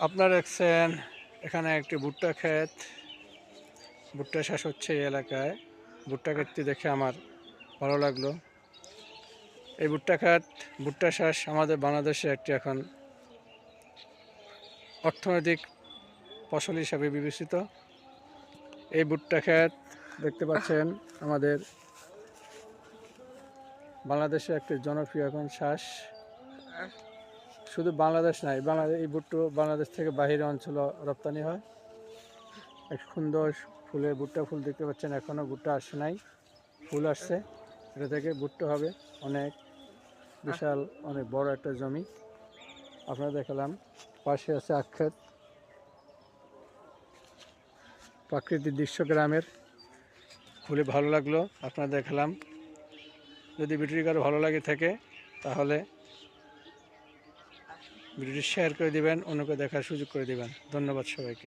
আপনারা দেখছেন এখানে একটি ভুট্টা ক্ষেত। ভুট্টা চাষ হচ্ছে এই এলাকায়। ভুট্টা ক্ষেতটি দেখে আমার ভালো লাগলো। এই ভুট্টা ক্ষেত, ভুট্টা চাষ আমাদের বাংলাদেশে একটি এখন অর্থনৈতিক ফসল হিসাবে বিবেচিত। এই ভুট্টা ক্ষেত দেখতে পাচ্ছেন আমাদের বাংলাদেশে একটি জনপ্রিয় এখন চাষ। শুধু বাংলাদেশ নাই, এই ভুট্টা বাংলাদেশ থেকে বাহিরে অঞ্চল রপ্তানি হয়। এক সুন্দর ফুলের ভুট্টা ফুল দেখতে পাচ্ছেন, এখনো ভুট্টা আসে নাই, ফুল আসছে। এটা থেকে ভুট্টা হবে অনেক বিশাল, অনেক বড় একটা জমি। আপনারা দেখালাম পাশে আছে আখ ক্ষেত, প্রাকৃতিক দৃশ্য গ্রামের, খুবই ভালো লাগলো। আপনারা দেখালাম। যদি ভিডিওটি কারো ভালো লাগে থাকে তাহলে ভিডিওটি শেয়ার করে দিবেন, অন্যকে দেখার সুযোগ করে দিবেন। ধন্যবাদ সবাইকে।